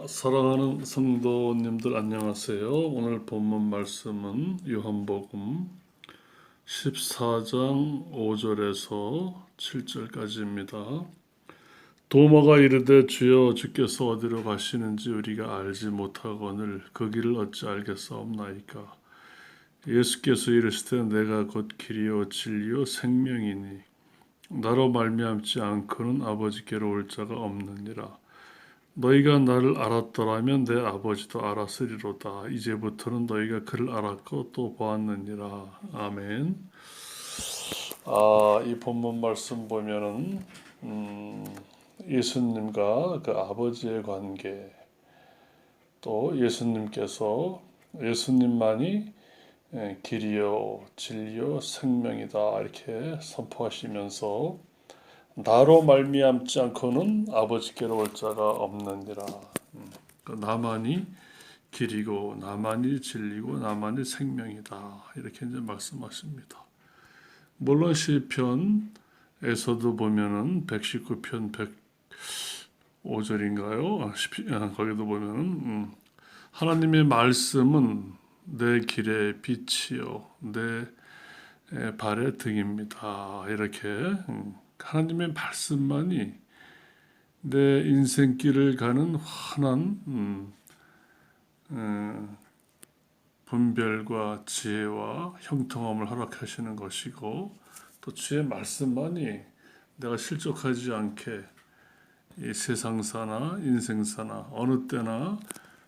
사랑하는 성도님들 안녕하세요. 오늘 본문 말씀은 요한복음 14장 5절에서 7절까지입니다. 도마가 이르되 주여 주께서 어디로 가시는지 우리가 알지 못하거늘 그 길을 어찌 알겠사옵나이까. 예수께서 이르시되 내가 곧 길이요 진리요 생명이니 나로 말미암지 않고는 아버지께로 올 자가 없느니라. 너희가 나를 알았더라면 내 아버지도 알았으리로다. 이제부터는 너희가 그를 알았고 또 보았느니라. 아멘. 이 본문 말씀 보면은 예수님과 그 아버지의 관계, 또 예수님만이 길이요 진리요 생명이다 이렇게 선포하시면서 나로 말미암지 않고는 아버지께로 올 자가 없느니라. 나만이 길이고 나만이 진리고 나만이 생명이다 이렇게 이제 말씀하십니다. 물론 시편에서도 보면은 119편 105절인가요? 거기도 보면은 하나님의 말씀은 내 길의 빛이요 내 발의 등입니다. 이렇게 하나님의 말씀만이 내 인생길을 가는 환한 분별과 지혜와 형통함을 허락하시는 것이고, 또 주의 말씀만이 내가 실족하지 않게 이 세상사나 인생사나 어느 때나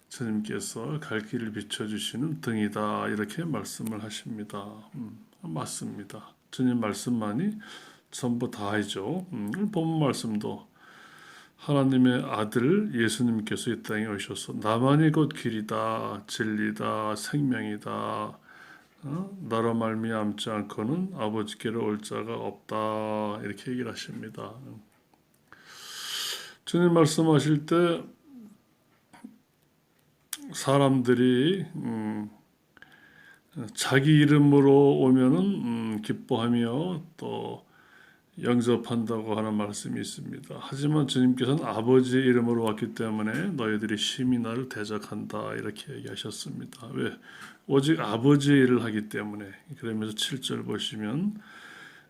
주님께서 갈 길을 비춰주시는 등이다 이렇게 말씀을 하십니다. 맞습니다. 주님 말씀만이 전부 다이죠. 본문 말씀도 하나님의 아들 예수님께서 이 땅에 오셔서 나만이 곧 길이다 진리다 생명이다 나로 말미암지 않고는 아버지께로 올 자가 없다 이렇게 얘기를 하십니다. 주님 말씀하실 때 사람들이 자기 이름으로 오면은 기뻐하며 또 영접한다고 하는 말씀이 있습니다. 하지만 주님께서는 아버지의 이름으로 왔기 때문에 너희들이 심히 나를 대적한다 이렇게 얘기하셨습니다. 왜? 오직 아버지의 일을 하기 때문에. 그러면서 7절 보시면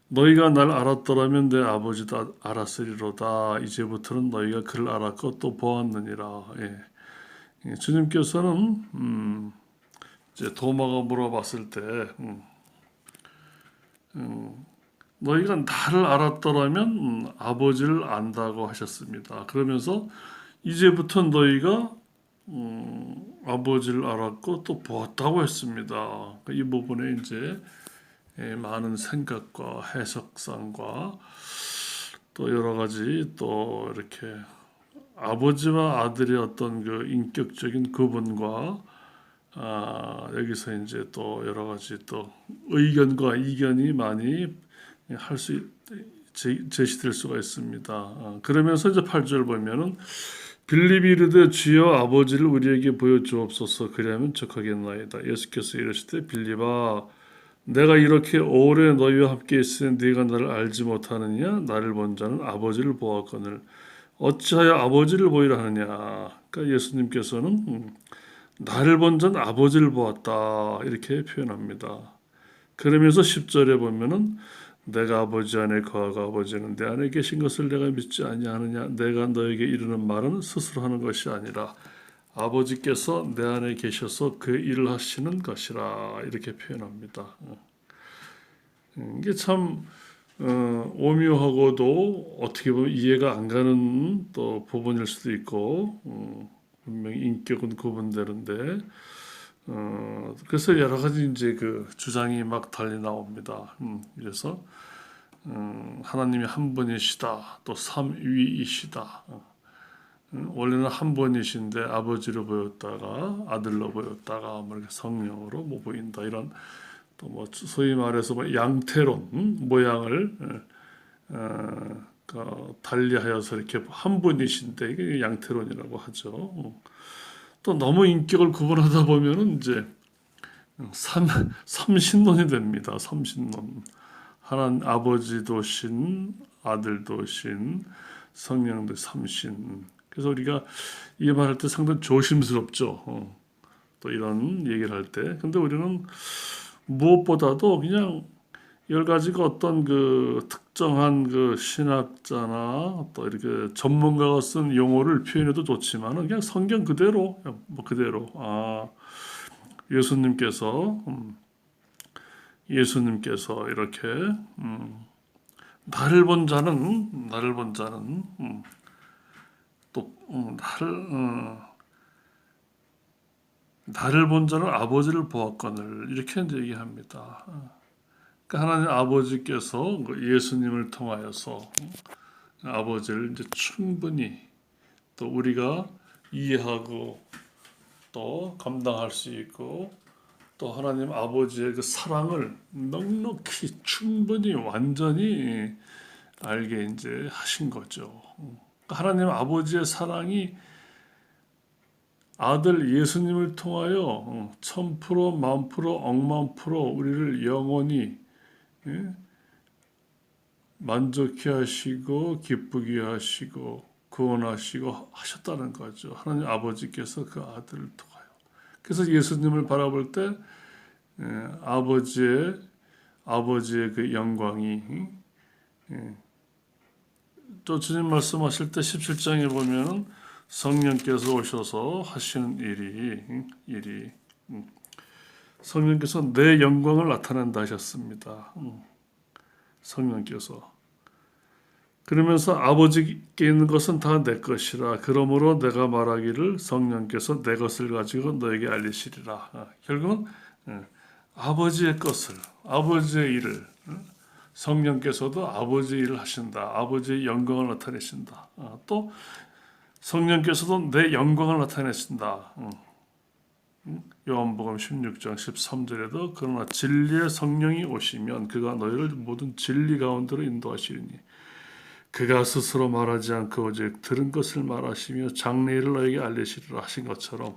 너희가 날 알았더라면 내 아버지도 알았으리로다. 이제부터는 너희가 그를 알았고 또 보았느니라. 주님께서는 이제 도마가 물어봤을 때 너희가 나를 알았더라면 아버지를 안다고 하셨습니다. 그러면서 이제부터 너희가 아버지를 알았고 또 보았다고 했습니다. 이 부분에 이제 많은 생각과 해석상과 또 여러 가지 또 이렇게 아버지와 아들의 어떤 그 인격적인 구분과 여기서 이제 또 여러 가지 또 의견과 이견이 많이 제시될 수가 있습니다. 그러면서 이제 8절 보면은 빌립이 이르되 주여 아버지를 우리에게 보여주옵소서 그리하면 족하겠나이다. 예수께서 이르시되 빌립아 내가 이렇게 오래 너희와 함께 있으니 네가 나를 알지 못하느냐 나를 본 자는 아버지를 보았거늘 어찌하여 아버지를 보이라 하느냐. 그러니까 예수님께서는 나를 본 자는 아버지를 보았다 이렇게 표현합니다. 그러면서 10절에 보면은 내가 아버지 안에 거하고 아버지는 내 안에 계신 것을 내가 믿지 아니하느냐. 내가 너에게 이르는 말은 스스로 하는 것이 아니라 아버지께서 내 안에 계셔서 그 일을 하시는 것이라 이렇게 표현합니다. 이게 참 오묘하고도 어떻게 보면 이해가 안 가는 또 부분일 수도 있고 분명히 인격은 구분되는데 그래서 여러 가지 이제 그 주장이 막 달리 나옵니다. 그래서 하나님이 한 분이시다, 또 삼위이시다. 원래는 한 분이신데 아버지로 보였다가 아들로 보였다가 뭐 이렇게 성령으로 뭐 보인다 이런 또 뭐 소위 말해서 뭐 양태론 모양을 달리하여서 이렇게 한 분이신데 이게 양태론이라고 하죠. 또 너무 인격을 구분하다 보면은 이제 삼신론이 됩니다. 삼신론. 하나님 아버지도 신, 아들도 신, 성령도 삼신. 그래서 우리가 이 말할 때 상당히 조심스럽죠. 또 이런 얘기를 할 때. 근데 우리는 무엇보다도 그냥 여러 가지가 어떤 그 특정한 그 신학자나 또 이렇게 전문가가 쓴 용어를 표현해도 좋지만은 그냥 성경 그대로 뭐 그대로 예수님께서 예수님께서 이렇게 나를 본 자는 또 나를 본 자는 아버지를 보았거늘 이렇게 이제 얘기합니다. 그러니까 하나님 아버지께서 그 예수님을 통하여서 아버지를 이제 충분히 또 우리가 이해하고 또 감당할 수 있고 또 하나님 아버지의 그 사랑을 넉넉히 충분히 완전히 알게 이제 하신 거죠. 하나님 아버지의 사랑이 아들 예수님을 통하여 1000%, 10,000%, 억만 프로 우리를 영원히 만족해 하시고 기쁘게 하시고 구원하시고 하셨다는 거죠. 하나님 아버지께서 그 아들을 통하여. 그래서 예수님을 바라볼 때 아버지의 그 영광이 또 주님 말씀하실 때 17장에 보면은 성령께서 오셔서 하시는 일이 성령께서 내 영광을 나타낸다 하셨습니다. 성령께서 그러면서 아버지께 있는 것은 다 내 것이라 그러므로 내가 말하기를 성령께서 내 것을 가지고 너에게 알리시리라. 결국은 아버지의 것을 아버지의 일을 성령께서도 아버지의 일을 하신다. 아버지의 영광을 나타내신다. 또 성령께서도 내 영광을 나타내신다. 요한복음 16장 13절에도 그러나 진리의 성령이 오시면 그가 너희를 모든 진리 가운데로 인도하시리니 그가 스스로 말하지 않고 오직 들은 것을 말하시며 장래일을 너에게 알리시리라 하신 것처럼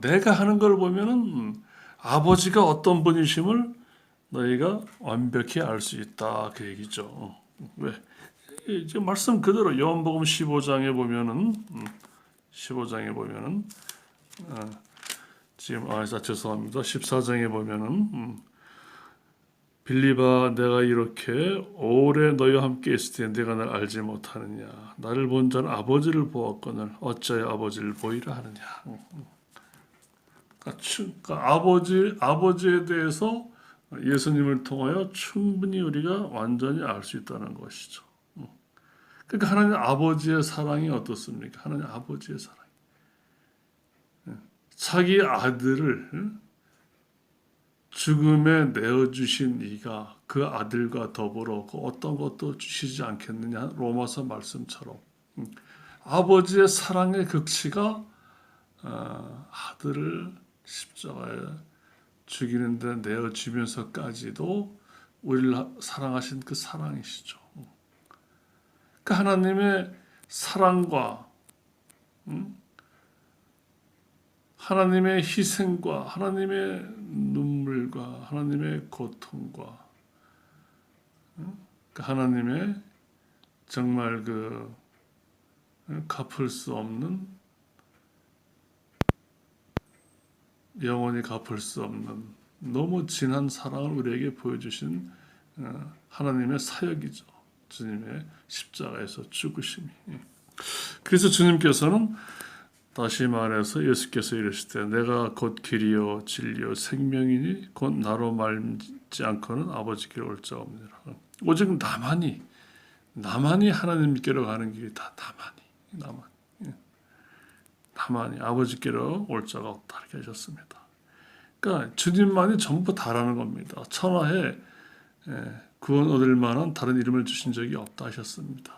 내가 하는 걸 보면은 아버지가 어떤 분이심을 너희가 완벽히 알 수 있다 그 얘기죠. 왜? 이제 말씀 그대로 요한복음 15장에 보면은 15장에 보면은 지금 죄송합니다. 14장에 보면은 빌립아 내가 이렇게 오래 너희와 함께 있을 때 내가 날 알지 못하느냐 나를 본 자는 아버지를 보았거늘 어찌하여 아버지를 보이라 하느냐. 그러니까 아버지에 대해서 예수님을 통하여 충분히 우리가 완전히 알 수 있다는 것이죠. 그러니까 하나님 아버지의 사랑이 어떻습니까? 하나님 아버지의 사랑. 자기 아들을 죽음에 내어주신 이가 그 아들과 더불어 그 어떤 것도 주시지 않겠느냐 로마서 말씀처럼 아버지의 사랑의 극치가 아들을 십자가에 죽이는데 내어주면서까지도 우리를 사랑하신 그 사랑이시죠. 그 하나님의 사랑과 하나님의 희생과 하나님의 눈물과 하나님의 고통과 하나님의 정말 그 갚을 수 없는 영원히 갚을 수 없는 너무 진한 사랑을 우리에게 보여주신 하나님의 사역이죠. 주님의 십자가에서 죽으심이. 그래서 주님께서는 다시 말해서 예수께서 이르시되 내가 곧 길이요 진리요 생명이니 곧 나로 말지 않고는 아버지께로 올 자가 없느니라. 오직 나만이 하나님께로 가는 길이 다 나만이 아버지께로 올 자가 없다 이렇게 하셨습니다. 그러니까 주님만이 전부 다라는 겁니다. 천하에 구원 얻을 만한 다른 이름을 주신 적이 없다 하셨습니다.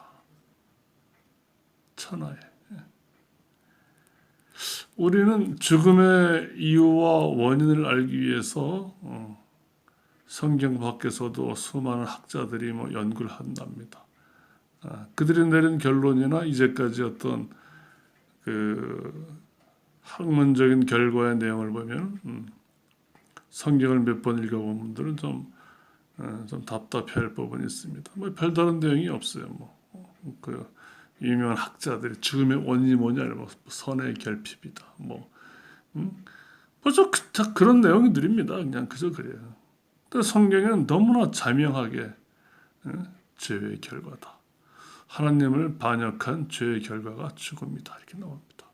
천하에. 우리는 죽음의 이유와 원인을 알기 위해서 성경 밖에서도 수많은 학자들이 연구를 한답니다. 그들이 내린 결론이나 이제까지 어떤 그 학문적인 결과의 내용을 보면 성경을 몇 번 읽어본 분들은 좀 답답해할 부분이 있습니다. 별다른 내용이 없어요. 유명한 학자들이 죽음의 원인이 뭐냐, 뭐 선의 결핍이다. 다 그런 내용들입니다. 그냥 그저 그래요. 근데 성경에는 너무나 자명하게 죄의 결과다. 하나님을 반역한 죄의 결과가 죽음이다. 이렇게 나옵니다.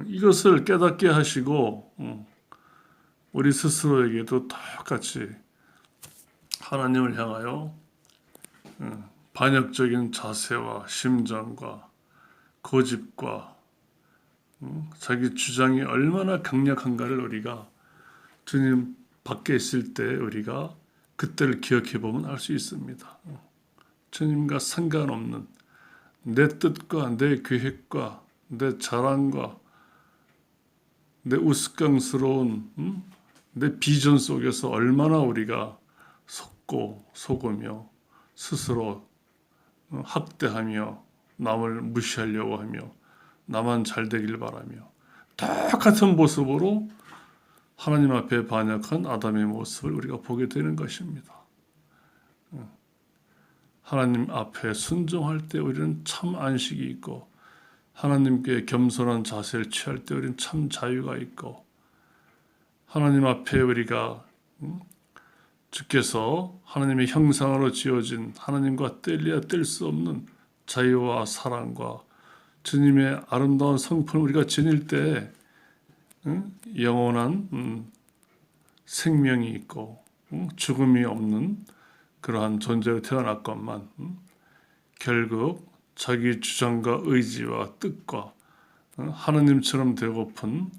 이것을 깨닫게 하시고 우리 스스로에게도 똑같이 하나님을 향하여 반역적인 자세와 심정과 고집과 자기 주장이 얼마나 강력한가를 우리가 주님 밖에 있을 때 우리가 그때를 기억해 보면 알 수 있습니다. 주님과 상관없는 내 뜻과 내 계획과 내 자랑과 내 우스꽝스러운 내 비전 속에서 얼마나 우리가 속고 속으며 스스로 학대하며 남을 무시하려고 하며 나만 잘 되길 바라며 똑같은 모습으로 하나님 앞에 반역한 아담의 모습을 우리가 보게 되는 것입니다. 하나님 앞에 순종할 때 우리는 참 안식이 있고 하나님께 겸손한 자세를 취할 때 우리는 참 자유가 있고 하나님 앞에 우리가 주께서 하나님의 형상으로 지어진 하나님과 뗄래야 뗄 수 없는 자유와 사랑과 주님의 아름다운 성품을 우리가 지닐 때 영원한 생명이 있고 죽음이 없는 그러한 존재로 태어났건만 결국 자기 주장과 의지와 뜻과 하나님처럼 되고픈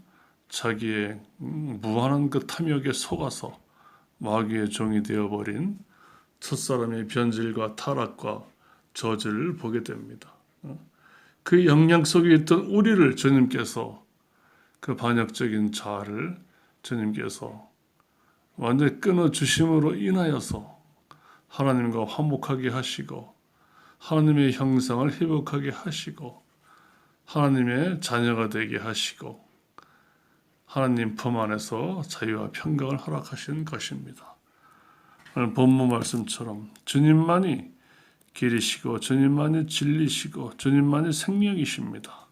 자기의 무한한 그 탐욕에 속아서 마귀의 종이 되어버린 첫사람의 변질과 타락과 저주를 보게 됩니다. 그 영향 속에 있던 우리를 주님께서 그 반역적인 자아를 주님께서 완전히 끊어주심으로 인하여서 하나님과 화목하게 하시고 하나님의 형상을 회복하게 하시고 하나님의 자녀가 되게 하시고 하나님 품 안에서 자유와 평강을 허락하시는 것입니다. 오늘 본문 말씀처럼 주님만이 길이시고 주님만이 진리시고 주님만이 생명이십니다.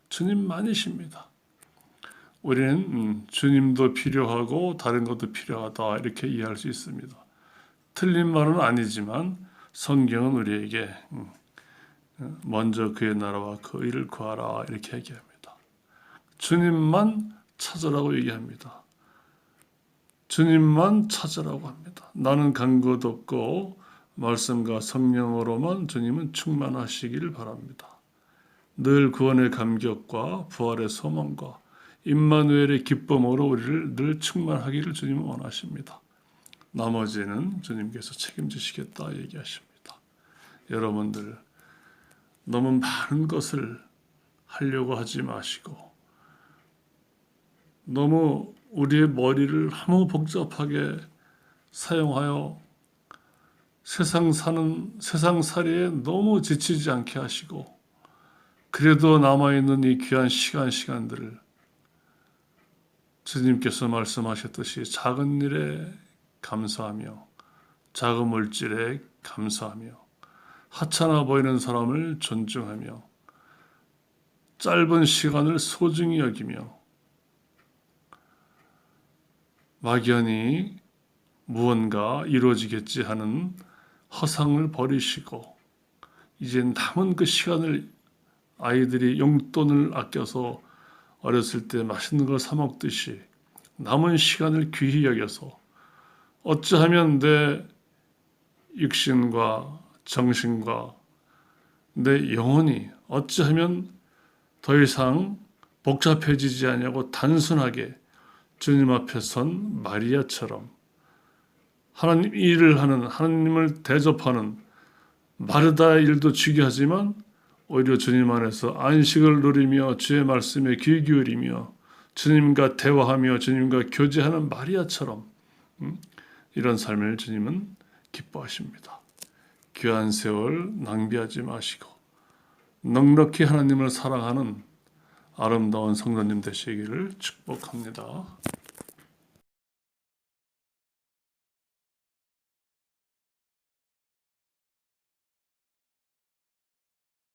주님만이십니다. 우리는 주님도 필요하고 다른 것도 필요하다 이렇게 이해할 수 있습니다. 틀린 말은 아니지만 성경은 우리에게 먼저 그의 나라와 그 의를 구하라 이렇게 얘기합니다. 주님만 찾으라고 얘기합니다. 주님만 찾으라고 합니다. 나는 간 것 없고 말씀과 성령으로만 주님은 충만하시기를 바랍니다. 늘 구원의 감격과 부활의 소망과 임마누엘의 기쁨으로 우리를 늘 충만하기를 주님은 원하십니다. 나머지는 주님께서 책임지시겠다 얘기하십니다. 여러분들 너무 많은 것을 하려고 하지 마시고 너무 우리의 머리를 너무 복잡하게 사용하여 세상살이에 너무 지치지 않게 하시고 그래도 남아있는 이 귀한 시간들을 주님께서 말씀하셨듯이 작은 일에 감사하며 작은 물질에 감사하며 하찮아 보이는 사람을 존중하며 짧은 시간을 소중히 여기며 막연히 무언가 이루어지겠지 하는 허상을 버리시고 이제 남은 그 시간을 아이들이 용돈을 아껴서 어렸을 때 맛있는 걸 사 먹듯이 남은 시간을 귀히 여겨서 어찌하면 내 육신과 정신과 내 영혼이 어찌하면 더 이상 복잡해지지 않냐고 단순하게 주님 앞에 선 마리아처럼 하나님 일을 하는 하나님을 대접하는 마르다의 일도 중요하지만 오히려 주님 안에서 안식을 누리며 주의 말씀에 귀 기울이며 주님과 대화하며 주님과 교제하는 마리아처럼 이런 삶을 주님은 기뻐하십니다. 귀한 세월 낭비하지 마시고 넉넉히 하나님을 사랑하는 아름다운 성도님 되시기를 축복합니다.